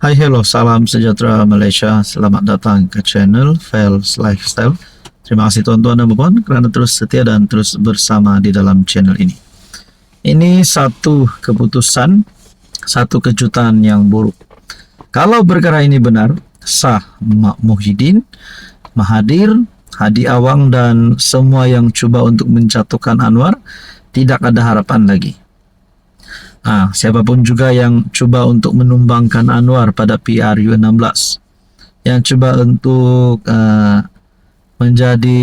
Hai, hello, salam sejahtera Malaysia. Selamat datang ke channel Fels Lifestyle. Terima kasih tuan-tuan dan puan kerana terus setia dan terus bersama di dalam channel ini. Ini satu keputusan, satu kejutan yang buruk. Kalau perkara ini benar, sah Mak Muhyiddin, Mahathir, Hadi Awang dan semua yang cuba untuk menjatuhkan Anwar tidak ada harapan lagi. Siapapun juga yang cuba untuk menumbangkan Anwar pada PRU16, yang cuba untuk menjadi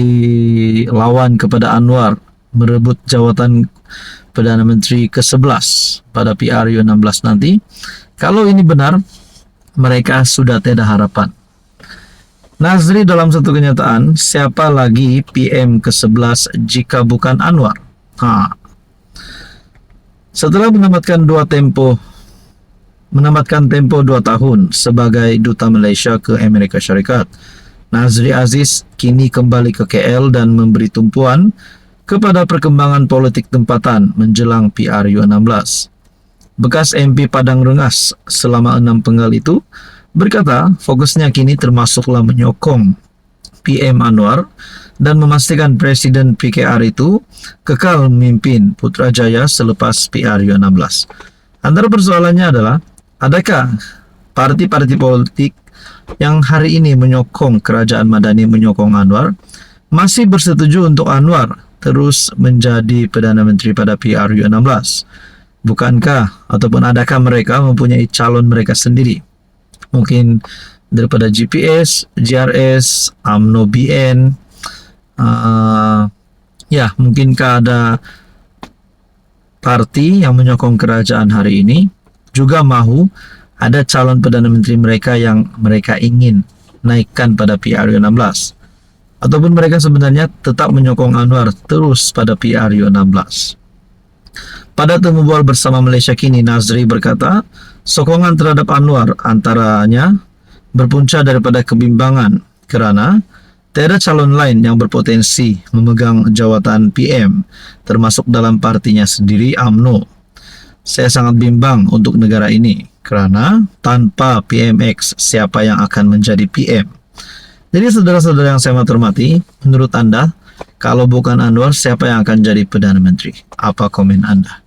lawan kepada Anwar, merebut jawatan Perdana Menteri ke-11 pada PRU16 nanti, kalau ini benar, mereka sudah tiada harapan. Nazri dalam satu kenyataan, siapa lagi PM ke-11 jika bukan Anwar? Setelah menamatkan tempo 2 tahun sebagai Duta Malaysia ke Amerika Syarikat, Nazri Aziz kini kembali ke KL dan memberi tumpuan kepada perkembangan politik tempatan menjelang PRU16. Bekas MP Padang Rengas selama 6 penggal itu berkata fokusnya kini termasuklah menyokong PM Anwar dan memastikan Presiden PKR itu kekal memimpin Putrajaya selepas PRU16. Antara persoalannya adalah, adakah parti-parti politik yang hari ini menyokong Kerajaan Madani menyokong Anwar masih bersetuju untuk Anwar terus menjadi Perdana Menteri pada PRU16? Bukankah ataupun adakah mereka mempunyai calon mereka sendiri? Mungkin daripada GPS, GRS, UMNO BN, mungkinkah ada parti yang menyokong kerajaan hari ini juga mahu ada calon Perdana Menteri mereka yang mereka ingin naikkan pada PRU16, ataupun mereka sebenarnya tetap menyokong Anwar terus pada PRU16. Pada temu bual bersama Malaysia Kini, Nazri berkata sokongan terhadap Anwar antaranya berpunca daripada kebimbangan kerana tiada calon lain yang berpotensi memegang jawatan PM, termasuk dalam partinya sendiri UMNO. Saya sangat bimbang untuk negara ini kerana tanpa PMX siapa yang akan menjadi PM? Jadi saudara-saudara yang saya hormati, menurut anda kalau bukan Anwar siapa yang akan jadi Perdana Menteri? Apa komen anda?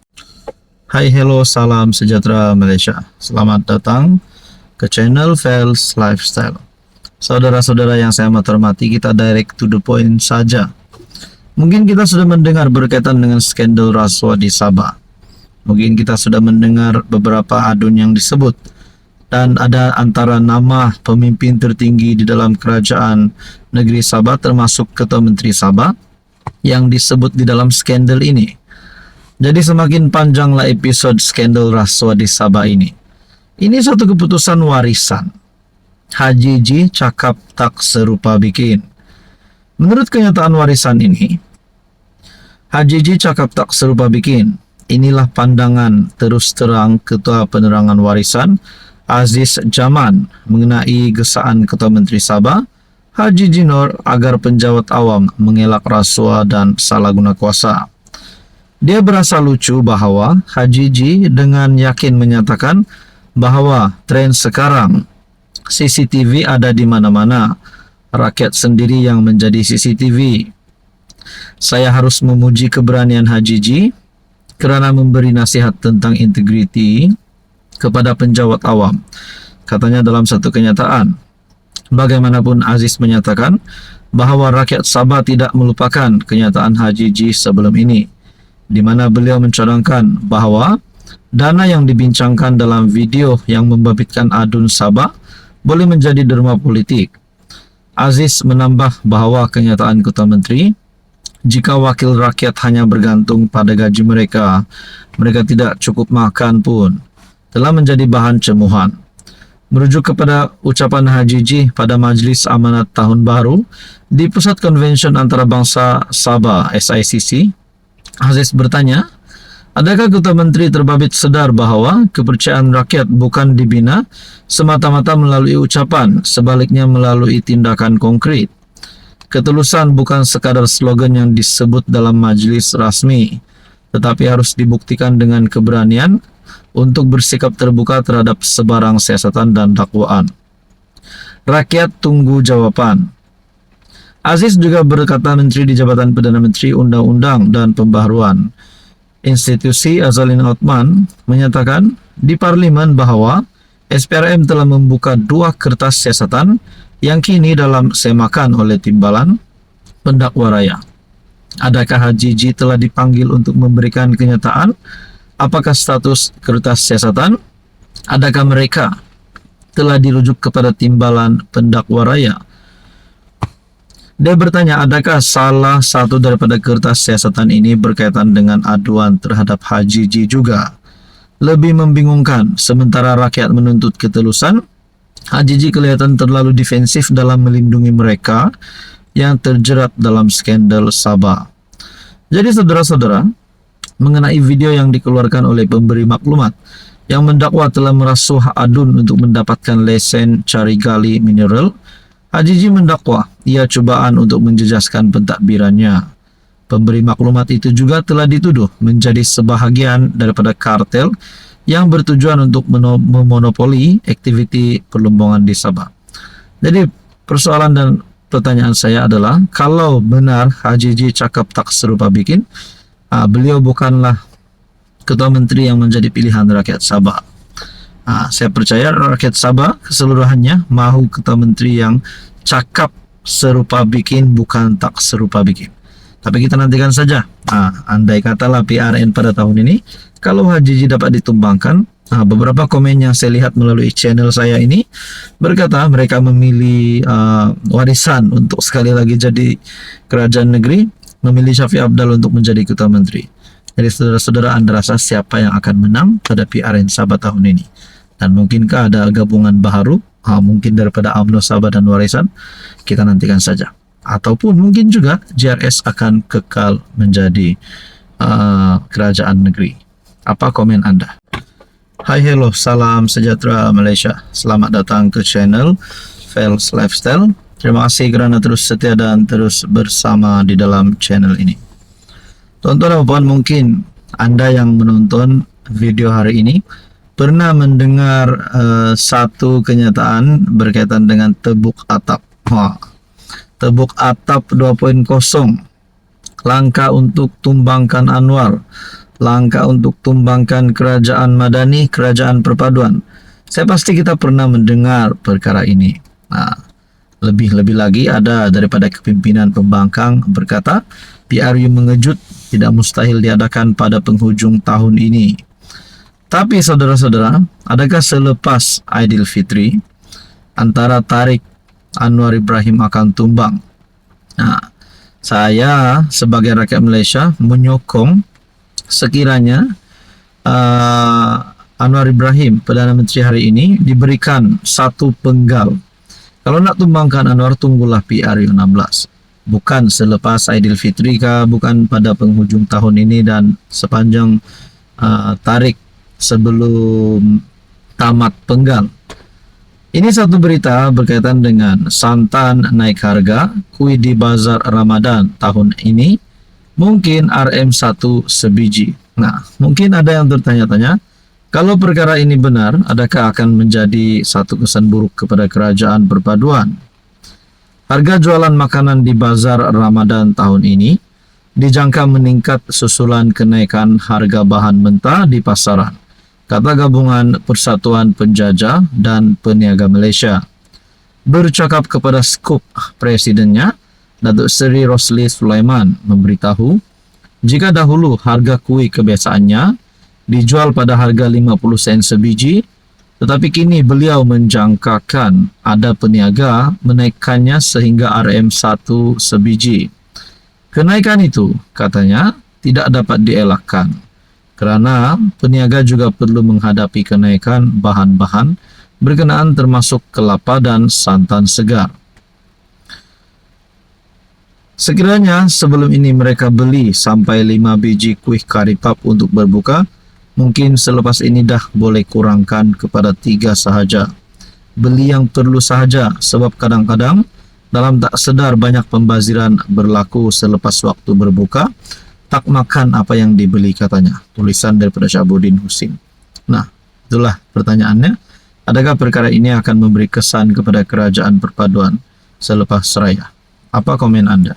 Hai, hello, salam sejahtera Malaysia. Selamat datang ke channel Fels Lifestyle. Saudara-saudara yang saya hormati, kita direct to the point saja. Mungkin kita sudah mendengar berkaitan dengan skandal rasuah di Sabah. Mungkin kita sudah mendengar beberapa adun yang disebut. Dan ada antara nama pemimpin tertinggi di dalam kerajaan negeri Sabah, termasuk Ketua Menteri Sabah, yang disebut di dalam skandal ini. Jadi semakin panjanglah episod skandal rasuah di Sabah ini. Ini satu keputusan warisan. Haji G cakap tak serupa bikin. Menurut kenyataan warisan ini, Haji G cakap tak serupa bikin. Inilah pandangan terus terang Ketua Penerangan Warisan Aziz Zaman mengenai gesaan Ketua Menteri Sabah Haji G Nur agar penjawat awam mengelak rasuah dan salah guna kuasa. Dia berasa lucu bahawa Haji G dengan yakin menyatakan bahawa tren sekarang CCTV ada di mana-mana, rakyat sendiri yang menjadi CCTV. Saya harus memuji keberanian Haji G kerana memberi nasihat tentang integriti kepada penjawat awam. Katanya dalam satu kenyataan, bagaimanapun Aziz menyatakan bahawa rakyat Sabah tidak melupakan kenyataan Haji G sebelum ini, di mana beliau mencadangkan bahawa dana yang dibincangkan dalam video yang membabitkan adun Sabah boleh menjadi derma politik. Aziz menambah bahawa kenyataan Ketua Menteri, jika wakil rakyat hanya bergantung pada gaji mereka, mereka tidak cukup makan pun, telah menjadi bahan cemuhan. Merujuk kepada ucapan Haji G pada Majlis Amanat Tahun Baru di Pusat Konvensyen Antarabangsa Sabah SICC, Aziz bertanya, adakah Ketua Menteri terbabit sedar bahawa kepercayaan rakyat bukan dibina semata-mata melalui ucapan, sebaliknya melalui tindakan konkret. Ketulusan bukan sekadar slogan yang disebut dalam majlis rasmi, tetapi harus dibuktikan dengan keberanian untuk bersikap terbuka terhadap sebarang siasatan dan dakwaan. Rakyat tunggu jawaban. Aziz juga berkata Menteri di Jabatan Perdana Menteri Undang-Undang dan Pembaharuan Institusi Azalina Othman menyatakan di Parlimen bahwa SPRM telah membuka 2 kertas siasatan yang kini dalam semakan oleh timbalan pendakwa raya. Adakah Haji G telah dipanggil untuk memberikan kenyataan? Apakah status kertas siasatan? Adakah mereka telah dirujuk kepada timbalan pendakwa raya? Dia bertanya, adakah salah satu daripada kertas siasatan ini berkaitan dengan aduan terhadap Haji G juga? Lebih membingungkan, sementara rakyat menuntut ketelusan, Haji G kelihatan terlalu defensif dalam melindungi mereka yang terjerat dalam skandal Sabah. Jadi saudara-saudara, mengenai video yang dikeluarkan oleh pemberi maklumat yang mendakwa telah merasuh adun untuk mendapatkan lesen cari gali mineral, Haji G mendakwa ia cubaan untuk menjejaskan pentadbirannya. Pemberi maklumat itu juga telah dituduh menjadi sebahagian daripada kartel yang bertujuan untuk memonopoli aktiviti perlumbungan di Sabah. Jadi persoalan dan pertanyaan saya adalah, kalau benar Haji G cakap tak serupa bikin, beliau bukanlah ketua menteri yang menjadi pilihan rakyat Sabah. Saya percaya rakyat Sabah keseluruhannya mahu ketua menteri yang cakap serupa bikin, bukan tak serupa bikin. Tapi kita nantikan saja. Andai katalah PRN pada tahun ini, kalau Haji G dapat ditumbangkan, beberapa komen yang saya lihat melalui channel saya ini berkata mereka memilih warisan untuk sekali lagi jadi kerajaan negeri, memilih Syafiq Abdal untuk menjadi ketua menteri. Jadi saudara-saudara, Anda rasa siapa yang akan menang pada PRN Sabah tahun ini? Dan mungkinkah ada gabungan baharu, mungkin daripada UMNO Sabah dan Warisan? Kita nantikan saja. Ataupun mungkin juga JRS akan kekal menjadi kerajaan negeri. Apa komen Anda? Hai, hello, salam sejahtera Malaysia. Selamat datang ke channel Fels Lifestyle. Terima kasih kerana terus setia dan terus bersama di dalam channel ini. Tuan-tuan dan puan, mungkin Anda yang menonton video hari ini pernah mendengar satu kenyataan berkaitan dengan tebuk atap. Tebuk atap 2.0. Langkah untuk tumbangkan Anwar. Langkah untuk tumbangkan kerajaan madani, kerajaan perpaduan. Saya pasti kita pernah mendengar perkara ini. Lebih-lebih lagi ada daripada kepimpinan pembangkang berkata PRU mengejut, tidak mustahil diadakan pada penghujung tahun ini. Tapi saudara-saudara, adakah selepas Aidilfitri antara Tariq Anwar Ibrahim akan tumbang? Saya sebagai rakyat Malaysia menyokong sekiranya Anwar Ibrahim, Perdana Menteri hari ini, diberikan satu penggal. Kalau nak tumbangkan Anwar, tunggulah PRU 16. Bukan selepas Aidilfitri kah, bukan pada penghujung tahun ini dan sepanjang tarik sebelum tamat penggal. Ini satu berita berkaitan dengan santan naik harga, kuih di bazar Ramadan tahun ini, mungkin RM1 sebiji. Mungkin ada yang bertanya-tanya, kalau perkara ini benar, adakah akan menjadi satu kesan buruk kepada kerajaan perpaduan? Harga jualan makanan di bazar Ramadan tahun ini dijangka meningkat susulan kenaikan harga bahan mentah di pasaran, kata Gabungan Persatuan Penjajah dan Peniaga Malaysia. Bercakap kepada Skup Presidennya, Datuk Seri Rosli Sulaiman memberitahu, jika dahulu harga kuih kebiasaannya dijual pada harga 50 sen sebiji, tetapi kini beliau menjangkakan ada peniaga menaikkannya sehingga RM1 sebiji. Kenaikan itu, katanya, tidak dapat dielakkan kerana peniaga juga perlu menghadapi kenaikan bahan-bahan berkenaan termasuk kelapa dan santan segar. Sekiranya sebelum ini mereka beli sampai 5 biji kuih karipap untuk berbuka, mungkin selepas ini dah boleh kurangkan kepada 3 sahaja. Beli yang perlu sahaja, sebab kadang-kadang dalam tak sedar banyak pembaziran berlaku selepas waktu berbuka, tak makan apa yang dibeli, katanya. Tulisan daripada Syabuddin Husin. Nah, itulah pertanyaannya. Adakah perkara ini akan memberi kesan kepada kerajaan perpaduan selepas raya? Apa komen Anda?